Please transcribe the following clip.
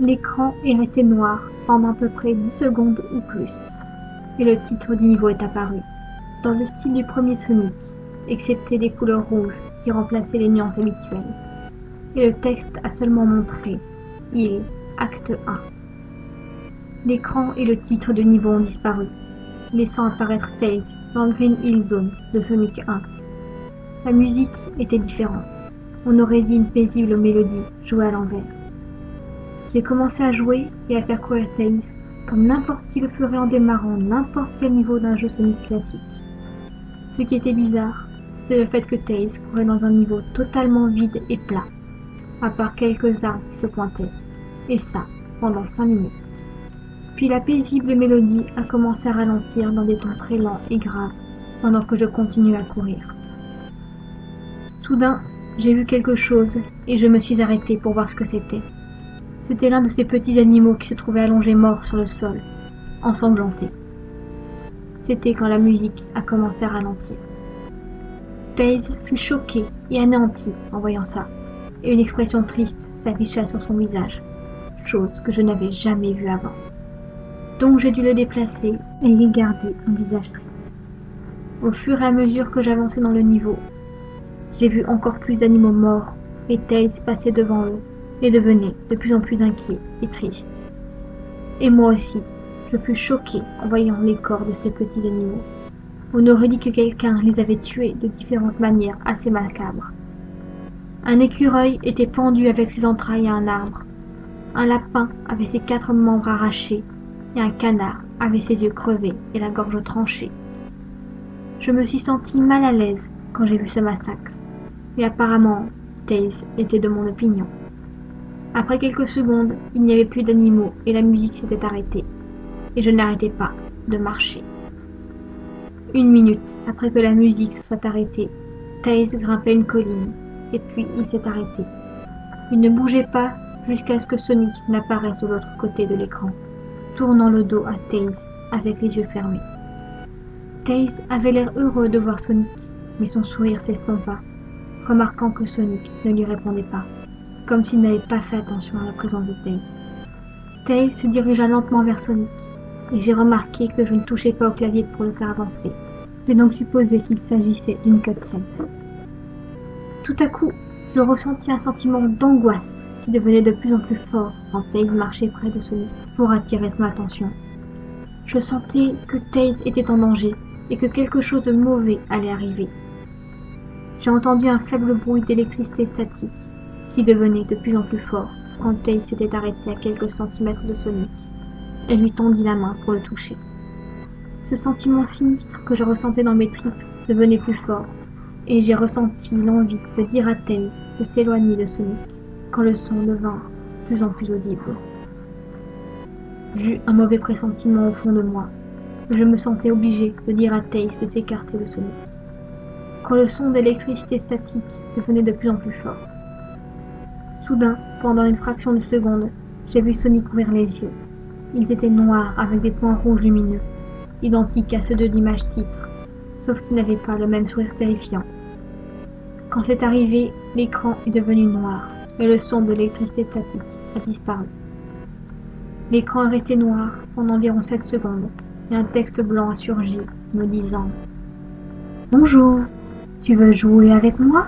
L'écran est resté noir pendant à peu près 10 secondes ou plus, et le titre du niveau est apparu, dans le style du premier Sonic, excepté des couleurs rouges qui remplaçaient les nuances habituelles. Et le texte a seulement montré « Il, acte 1 ». L'écran et le titre de niveau ont disparu, laissant apparaître Tails dans Green Hill Zone de Sonic 1. La musique était différente. On aurait dit une paisible mélodie jouée à l'envers. J'ai commencé à jouer et à faire courir Tails comme n'importe qui le ferait en démarrant n'importe quel niveau d'un jeu Sonic classique. Ce qui était bizarre, c'était le fait que Tails courait dans un niveau totalement vide et plat, à part quelques arbres qui se pointaient, et ça pendant 5 minutes. Puis la paisible mélodie a commencé à ralentir dans des tons très lents et graves, pendant que je continuais à courir. Soudain, j'ai vu quelque chose et je me suis arrêtée pour voir ce que c'était. C'était l'un de ces petits animaux qui se trouvaient allongés morts sur le sol, ensanglantés. C'était quand la musique a commencé à ralentir. Tails fut choqué et anéanti en voyant ça, et une expression triste s'afficha sur son visage, chose que je n'avais jamais vue avant. Donc j'ai dû le déplacer et y garder un visage triste. Au fur et à mesure que j'avançais dans le niveau, j'ai vu encore plus d'animaux morts et Tails passait devant eux et devenait de plus en plus inquiet et triste. Et moi aussi, je fus choquée en voyant les corps de ces petits animaux. On aurait dit que quelqu'un les avait tués de différentes manières assez macabres. Un écureuil était pendu avec ses entrailles à un arbre. Un lapin avait ses 4 membres arrachés et un canard avait ses yeux crevés et la gorge tranchée. Je me suis sentie mal à l'aise quand j'ai vu ce massacre, et apparemment, Tails était de mon opinion. Après quelques secondes, il n'y avait plus d'animaux et la musique s'était arrêtée, et je n'arrêtais pas de marcher. 1 minute après que la musique se soit arrêtée, Tails grimpait une colline, et puis il s'est arrêté. Il ne bougeait pas jusqu'à ce que Sonic n'apparaisse de l'autre côté de l'écran, tournant le dos à Tails avec les yeux fermés. Tails avait l'air heureux de voir Sonic, mais son sourire s'estompa, remarquant que Sonic ne lui répondait pas, comme s'il n'avait pas fait attention à la présence de Tails. Tails se dirigea lentement vers Sonic, et j'ai remarqué que je ne touchais pas au clavier pour le faire avancer. J'ai donc supposé qu'il s'agissait d'une cutscene. Tout à coup, je ressentis un sentiment d'angoisse qui devenait de plus en plus fort quand Tails marchait près de Sonic pour attirer son attention. Je sentais que Tails était en danger et que quelque chose de mauvais allait arriver. J'ai entendu un faible bruit d'électricité statique qui devenait de plus en plus fort quand Tails s'était arrêté à quelques centimètres de Sonic et lui tendit la main pour le toucher. Ce sentiment sinistre que je ressentais dans mes tripes devenait plus fort et j'ai ressenti l'envie de dire à Tails de s'éloigner de Sonic quand le son devint de plus en plus audible. J'eus un mauvais pressentiment au fond de moi. Je me sentais obligée de dire à Tails de s'écarter de Sonic. Quand le son d'électricité statique devenait de plus en plus fort. Soudain, pendant une fraction de seconde, j'ai vu Sonic ouvrir les yeux. Ils étaient noirs avec des points rouges lumineux, identiques à ceux de l'image titre, sauf qu'ils n'avaient pas le même sourire terrifiant. Quand c'est arrivé, l'écran est devenu noir et le son de l'électricité statique a disparu. L'écran est resté noir pendant environ 7 secondes et un texte blanc a surgi me disant « Bonjour, tu veux jouer avec moi ?»